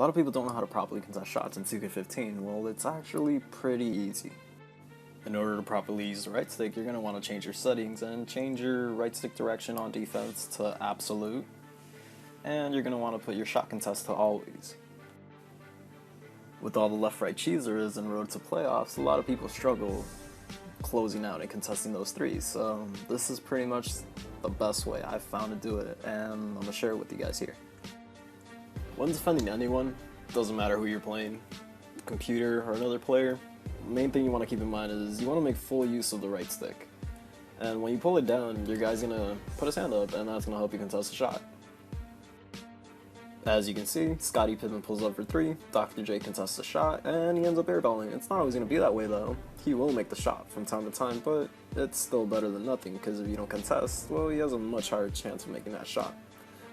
A lot of people don't know how to properly contest shots in 2K15. Well, it's actually pretty easy. In order to properly use the right stick, you're going to want to change your settings and change your right stick direction on defense to absolute. And you're going to want to put your shot contest to always. With all the left-right cheese there is in Road to Playoffs, a lot of people struggle closing out and contesting those threes. So this is pretty much the best way I've found to do it, and I'm going to share it with you guys here. When defending anyone, doesn't matter who you're playing, computer or another player, the main thing you want to keep in mind is you want to make full use of the right stick. And when you pull it down, your guy's going to put his hand up, and that's going to help you contest the shot. As you can see, Scottie Pippen pulls up for 3, Dr. J contests the shot, and he ends up airballing. It's not always going to be that way though. He will make the shot from time to time, but it's still better than nothing, because if you don't contest, well, he has a much higher chance of making that shot.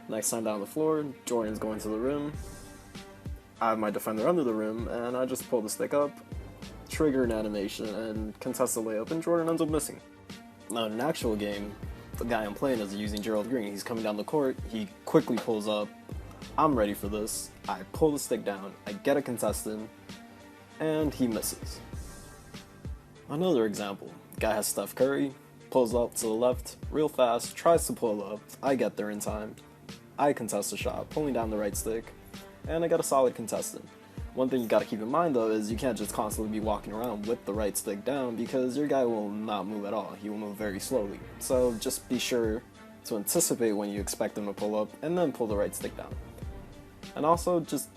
Next time down the floor, Jordan's going to the rim. I have my defender under the rim, and I just pull the stick up, trigger an animation, and contest the layup, and Jordan ends up missing. Now in an actual game, the guy I'm playing is using Gerald Green. He's coming down the court, he quickly pulls up. I'm ready for this. I pull the stick down, I get a contestant, and he misses. Another example, guy has Steph Curry, pulls up to the left real fast, tries to pull up, I get there in time, I contest the shot, pulling down the right stick, and I got a solid contestant. One thing you gotta keep in mind though is you can't just constantly be walking around with the right stick down, because your guy will not move at all, he will move very slowly. So just be sure to anticipate when you expect him to pull up, and then pull the right stick down. And also, just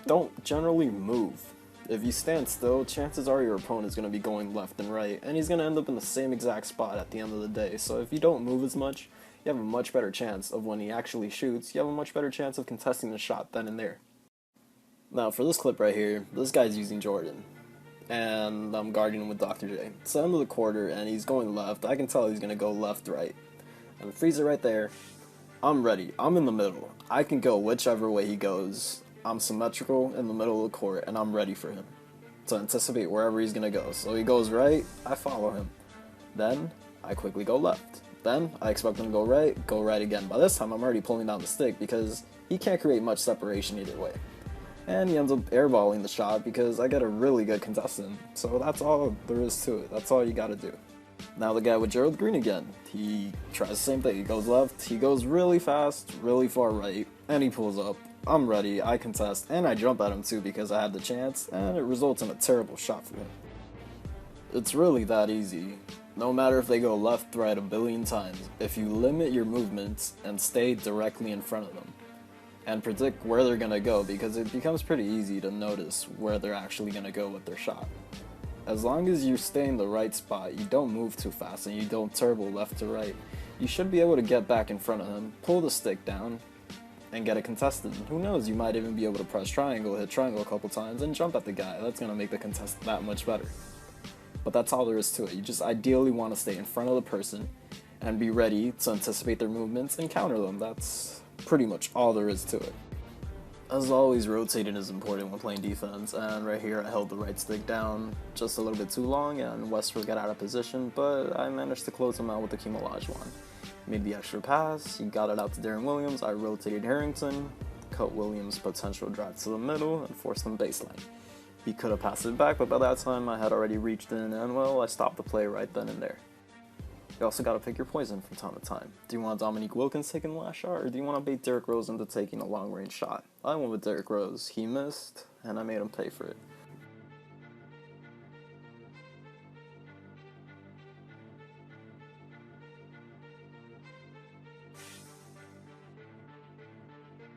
don't generally move. If you stand still, chances are your opponent's going to be going left and right, and he's going to end up in the same exact spot at the end of the day. So if you don't move as much, you have a much better chance of when he actually shoots, you have a much better chance of contesting the shot then and there. Now for this clip right here, this guy's using Jordan, and I'm guarding him with Dr. J. It's the end of the quarter, and he's going left. I can tell he's going to go left-right. And freeze it right there. I'm ready. I'm in the middle. I can go whichever way he goes. I'm symmetrical in the middle of the court, and I'm ready for him to anticipate wherever he's going to go. So he goes right, I follow him. Then I quickly go left. Then I expect him to go right again. By this time, I'm already pulling down the stick because he can't create much separation either way. And he ends up airballing the shot because I get a really good contestant. So that's all there is to it. That's all you got to do. Now the guy with Gerald Green again, he tries the same thing, he goes left, he goes really fast, really far right, and he pulls up. I'm ready, I contest, and I jump at him too because I had the chance, and it results in a terrible shot for him. It's really that easy. No matter if they go left, right a billion times, if you limit your movements and stay directly in front of them, and predict where they're gonna go, because it becomes pretty easy to notice where they're actually gonna go with their shot. As long as you stay in the right spot, you don't move too fast, and you don't turbo left to right, you should be able to get back in front of him, pull the stick down, and get a contestant. Who knows, you might even be able to press triangle, hit triangle a couple times, and jump at the guy. That's going to make the contest that much better. But that's all there is to it. You just ideally want to stay in front of the person, and be ready to anticipate their movements and counter them. That's pretty much all there is to it. As always, rotating is important when playing defense, and right here I held the right stick down just a little bit too long, and Westbrook got out of position, but I managed to close him out with the Hakeem Olajuwon. Made the extra pass, he got it out to Deron Williams, I rotated Harrington, cut Williams' potential drive to the middle, and forced him baseline. He could have passed it back, but by that time I had already reached in, and well, I stopped the play right then and there. You also gotta pick your poison from time to time. Do you want Dominique Wilkins taking the last shot, or do you want to bait Derrick Rose into taking a long-range shot? I went with Derrick Rose. He missed, and I made him pay for it.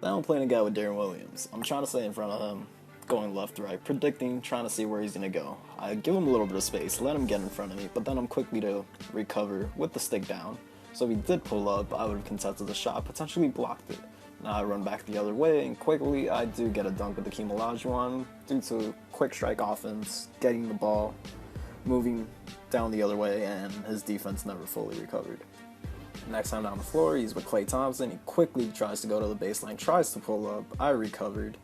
Now I'm playing a guy with Deron Williams. I'm trying to stay in front of him, going left, right, predicting, trying to see where he's going to go. I give him a little bit of space, let him get in front of me, but then I'm quickly to recover with the stick down. So if he did pull up, I would have contested the shot, potentially blocked it. Now I run back the other way, and quickly I do get a dunk with the Hakeem Olajuwon due to quick strike offense, getting the ball, moving down the other way, and his defense never fully recovered. Next time down the floor, he's with Klay Thompson. He quickly tries to go to the baseline, tries to pull up. I recovered.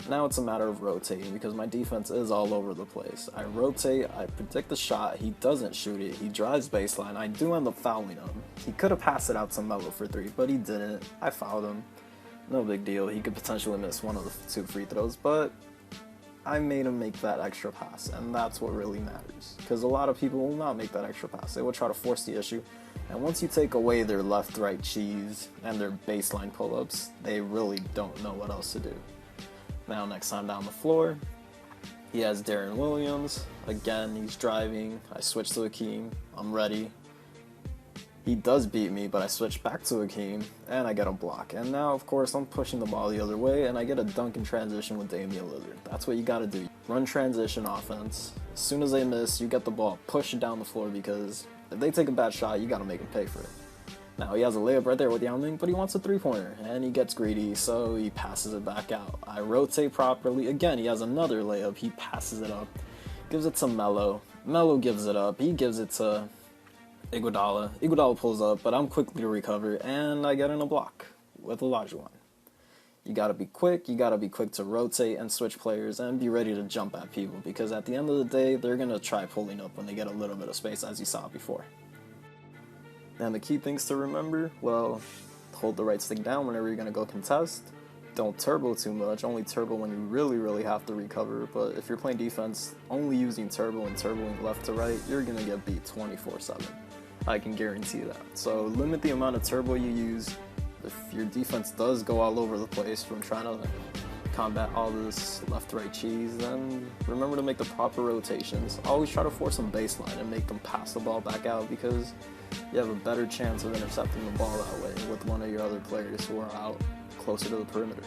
Now it's a matter of rotating because my defense is all over the place. I rotate, I predict the shot, he doesn't shoot it, he drives baseline, I do end up fouling him. He could have passed it out to Melo for 3, but he didn't. I fouled him. No big deal, he could potentially miss one of the 2 free throws, but I made him make that extra pass, and that's what really matters. Because a lot of people will not make that extra pass. They will try to force the issue, and once you take away their left-right cheese and their baseline pull-ups, they really don't know what else to do. Now, next time down the floor, he has Darren Williams. Again, he's driving. I switch to Hakeem. I'm ready. He does beat me, but I switch back to Hakeem, and I get a block. And now, of course, I'm pushing the ball the other way, and I get a dunk in transition with Damian Lillard. That's what you gotta do. Run transition offense. As soon as they miss, you get the ball, push it down the floor, because if they take a bad shot, you gotta make them pay for it. Now, he has a layup right there with Yao Ming, but he wants a 3-pointer, and he gets greedy, so he passes it back out. I rotate properly. Again, he has another layup. He passes it up, gives it to Melo. Melo gives it up. He gives it to Iguodala. Iguodala pulls up, but I'm quickly to recover, and I get in a block with Olajuwon. You gotta be quick. You gotta be quick to rotate and switch players, and be ready to jump at people, because at the end of the day, they're gonna try pulling up when they get a little bit of space, as you saw before. And the key things to remember, well, hold the right stick down whenever you're going to go contest. Don't turbo too much, only turbo when you really have to recover. But if you're playing defense, only using turbo and turboing left to right, you're going to get beat 24/7. I can guarantee that. So limit the amount of turbo you use. If your defense does go all over the place from trying to combat all this left-right cheese, then remember to make the proper rotations. Always try to force them baseline and make them pass the ball back out, because you have a better chance of intercepting the ball that way with one of your other players who are out closer to the perimeter.